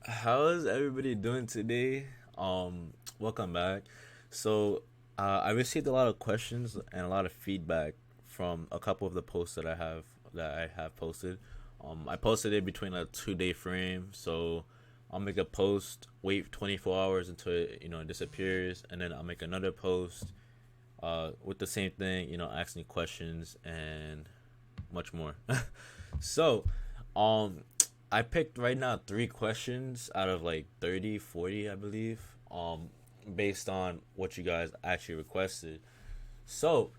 How is everybody doing today? Welcome back. So, I received a lot of questions and a lot of feedback from a couple of the posts that I have posted. I posted it between a 2 day frame, so I'll make a post, wait 24 hours until it disappears, and then I'll make another post, with the same thing, asking questions and much more. So, um, I picked right now 3 questions out of like 30, 40, I believe, based on what you guys actually requested. So,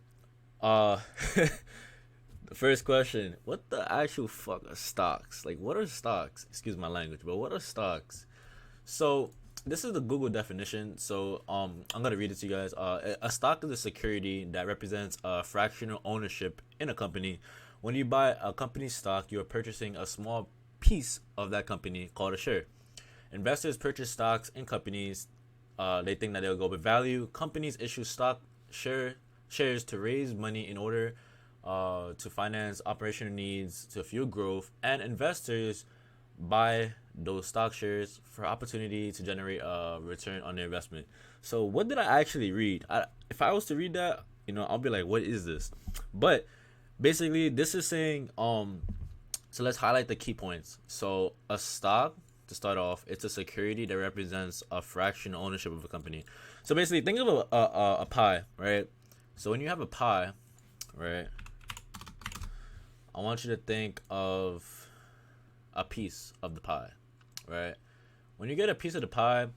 uh, the first question: what the actual fuck are stocks? Like, what are stocks? Excuse my language, but what are stocks? So, this is the Google definition. So, I'm gonna read it to you guys. A stock is a security that represents a fractional ownership in a company. When you buy a company's stock, you are purchasing a small piece of that company called a share. Investors purchase stocks in companies. They think that they'll go with value. Companies issue shares to raise money in order to finance operational needs to fuel growth, and investors buy those stock shares for opportunity to generate a return on their investment. So what did I actually read? If I was to read that, I'll be like, what is this? But basically, this is saying, so let's highlight the key points. So a stock, to start off, it's a security that represents a fraction ownership of a company. So basically, think of a pie, right? So when you have a pie, right, I want you to think of a piece of the pie, right? When you get a piece of the pie,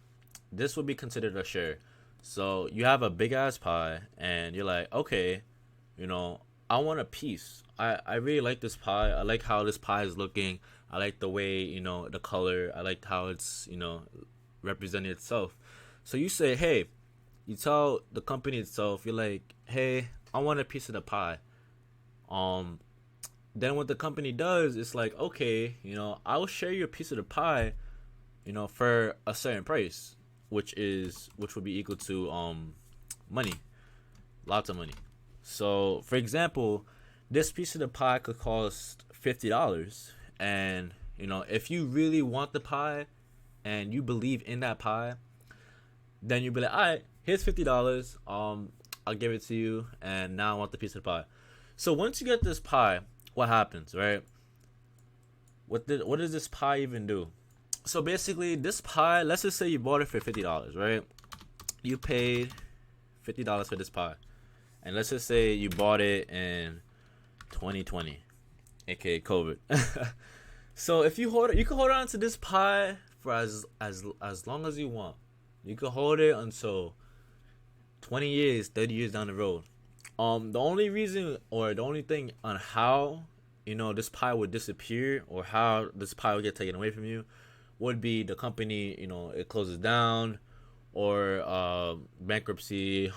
this would be considered a share. So you have a big ass pie, and you're like, okay, you know, I want a piece. I really like this pie. I like how this pie is looking. I like the way, the color. I like how it's, representing itself. So you say, hey, you tell the company itself, you're like, hey, I want a piece of the pie. Um, then what the company does is like, okay, I'll share you a piece of the pie, for a certain price, which would be equal to money, lots of money. So, for example, this piece of the pie could cost $50, and if you really want the pie and you believe in that pie, then you'll be like, all right, here's $50. I'll give it to you, and now I want the piece of the pie. So once you get this pie, what happens, right? What does this pie even do? So basically, this pie, let's just say you bought it for $50, right? You paid $50 for this pie, and let's just say you bought it in 2020, aka COVID. So if you hold it, you can hold on to this pie for as long as you want. You can hold it until 20 years, 30 years down the road. The only reason, or the only thing on how this pie would disappear, or how this pie would get taken away from you, would be the company, it closes down, or bankruptcy.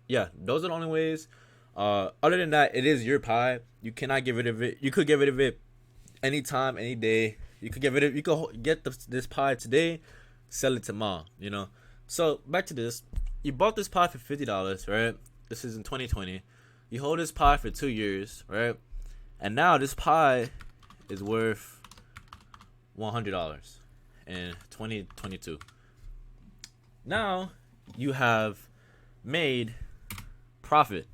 Yeah, those are the only ways. Other than that, it is your pie. You cannot get rid of it. You could get rid of it anytime, any day. You could get rid of. You could get this pie today, sell it tomorrow. So back to this. You bought this pie for $50, right? This is in 2020. You hold this pie for 2 years, right? And now this pie is worth $100 in 2022. Now you have made profit.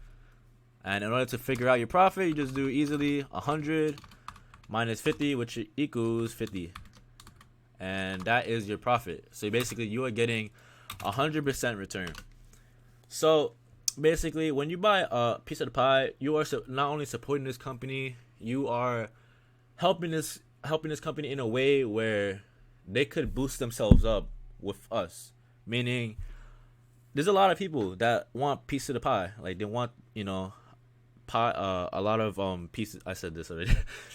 And in order to figure out your profit, you just do easily 100 minus 50, which equals 50. And that is your profit. So basically, you are getting 100% return. So basically, when you buy a piece of the pie, you are not only supporting this company, you are helping this company in a way where they could boost themselves up with us. Meaning, there's a lot of people that want piece of the pie. Like they want, pie, a lot of pieces. I said this already.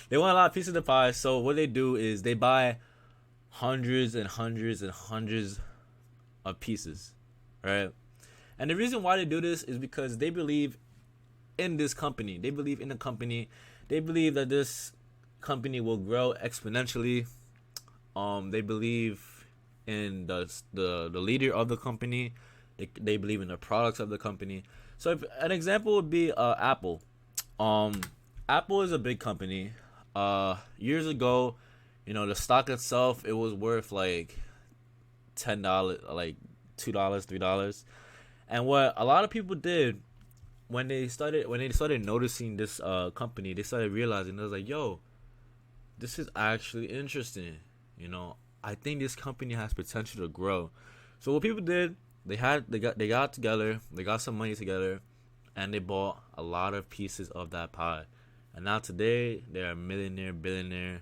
They want a lot of pieces of the pie. So what they do is they buy hundreds and hundreds and hundreds of pieces, right? And the reason why they do this is because they believe in this company. They believe in the company. They believe that this company will grow exponentially. They believe in the leader of the company. They believe in the products of the company. So if, an example would be Apple. Um, Apple is a big company. Years ago, The stock itself, it was worth like $10, like $2, $3. And what a lot of people did when they started noticing this company, they started realizing, they was like, yo, this is actually interesting. You know, I think this company has potential to grow. So what people did, they got together, they got some money together, and they bought a lot of pieces of that pie. And now today they're a millionaire, billionaire.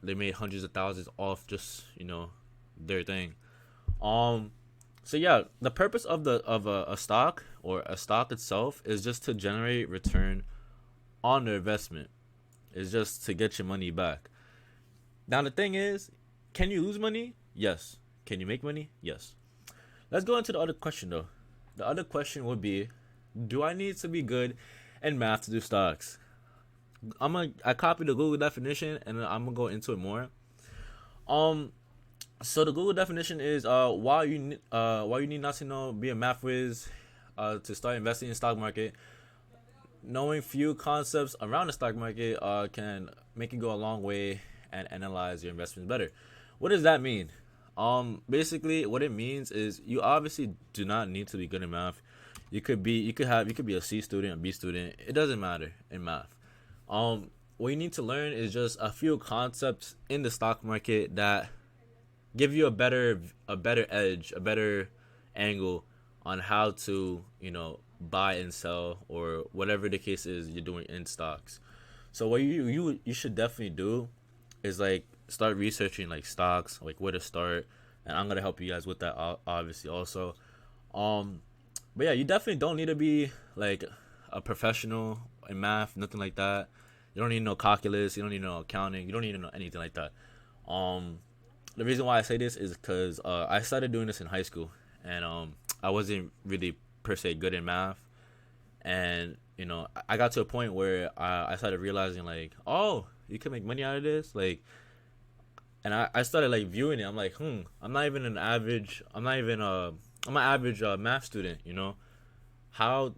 They made hundreds of thousands off just their thing. Um, so yeah, the purpose of a stock or a stock itself is just to generate return on the investment. It's just to get your money back. Now the thing is, can you lose money? Yes. Can you make money? Yes. Let's go into the other question though. The other question would be, do I need to be good in math to do stocks? I copied the Google definition and I'm gonna go into it more. Um, so the Google definition is why you need not to know be a math whiz to start investing in the stock market. Knowing few concepts around the stock market can make you go a long way and analyze your investments better. What does that mean? Basically, what it means is you obviously do not need to be good in math. You could be a C student, a B student. It doesn't matter in math. What you need to learn is just a few concepts in the stock market that give you a better edge, a better angle on how to buy and sell or whatever the case is you're doing in stocks. So what you should definitely do is like start researching like stocks, like where to start, and I'm gonna help you guys with that obviously also. Um, but yeah, you definitely don't need to be like a professional in math, nothing like that. You don't need no calculus. You don't need no accounting. You don't need to know anything like that. Um, the reason why I say this is because I started doing this in high school, and I wasn't really per se good in math, and I got to a point where I started realizing like, oh, you can make money out of this, like, and I started like viewing it. I'm like, I'm not even an average. I'm an average math student. How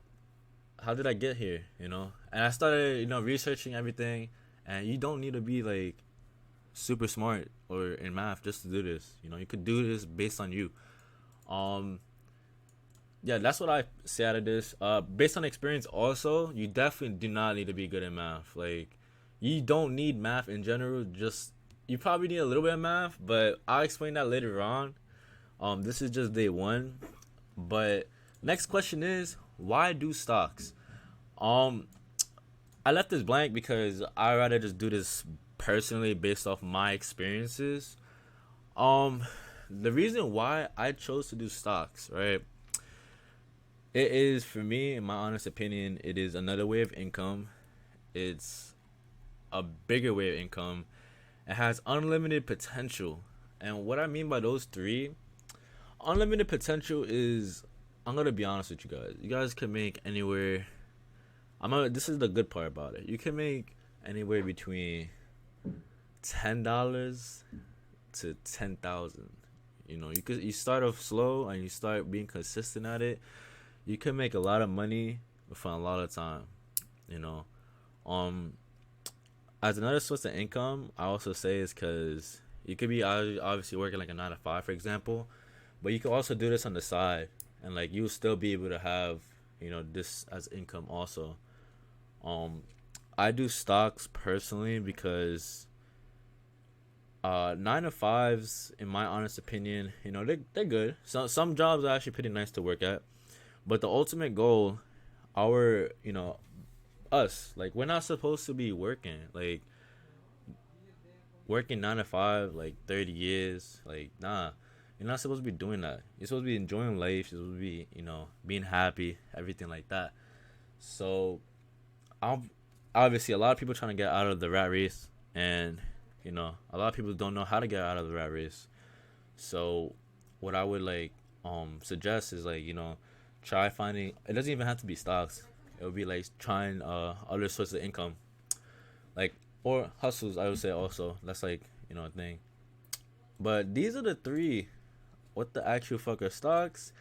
how did I get here? And I started researching everything, and you don't need to be like super smart or in math just to do this. You could do this based on you. Um, yeah, that's what I say out of this. Based on experience, also, you definitely do not need to be good in math. Like, you don't need math in general. Just you probably need a little bit of math, but I'll explain that later on. This is just day one. But next question is, why do stocks? Um, I left this blank because I rather just do this personally based off my experiences. Um, the reason why I chose to do stocks, right? It is for me, in my honest opinion, it is another way of income. It's a bigger way of income. It has unlimited potential. And what I mean by those three, unlimited potential is, I'm gonna be honest with you guys. You guys can make anywhere. This is the good part about it. You can make anywhere between $10 to 10,000. You start off slow and you start being consistent at it. You can make a lot of money for a lot of time. You know, um, as another source of income, I also say is because you could be obviously working like a 9 to 5, for example, but you can also do this on the side, and like you'll still be able to have this as income also. Um, I do stocks personally because 9 to 5s, in my honest opinion, they're good. Some jobs are actually pretty nice to work at, but the ultimate goal, our us, like, we're not supposed to be working 9 to 5 like 30 years. Like, nah, you're not supposed to be doing that. You're supposed to be enjoying life. You're supposed to be being happy, everything like that. So I'm obviously, a lot of people trying to get out of the rat race, and a lot of people don't know how to get out of the rat race. So what I would like suggest is like try finding. It doesn't even have to be stocks. It would be like trying other sources of income, like, or hustles. I would say also that's like a thing. But these are the three. What the actual fuck are stocks?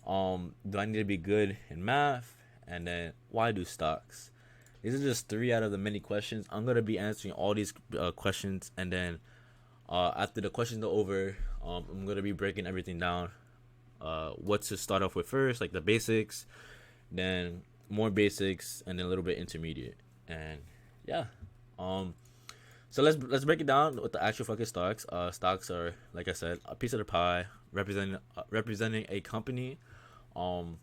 Do I need to be good in math? And then why do stocks? These are just three out of the many questions. I'm gonna be answering all these questions, and then after the questions are over, I'm gonna be breaking everything down. What to start off with first, like the basics, then more basics, and then a little bit intermediate. And yeah, um, so let's break it down with the actual fucking stocks. Stocks are, like I said, a piece of the pie representing a company, um,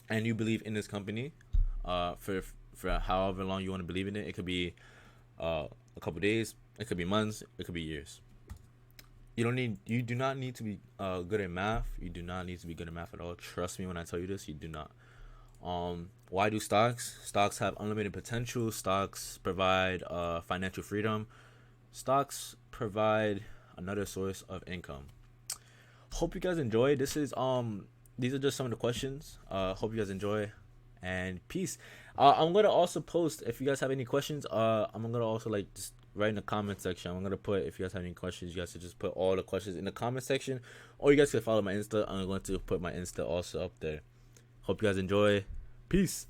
and you believe in this company, for however long you want to believe in it. It could be a couple days, it could be months, it could be years. You do not need to be good at math. You do not need to be good at math at all. Trust me when I tell you this. You do not. Why do stocks? Stocks have unlimited potential. Stocks provide financial freedom. Stocks provide another source of income. Hope you guys enjoy. These are just some of the questions. Hope you guys enjoy, and peace. I'm gonna also post if you guys have any questions. I'm gonna also like just write in the comment section. I'm gonna put, if you guys have any questions, you guys should just put all the questions in the comment section, or you guys can follow my Insta. I'm going to put my Insta also up there. Hope you guys enjoy. Peace.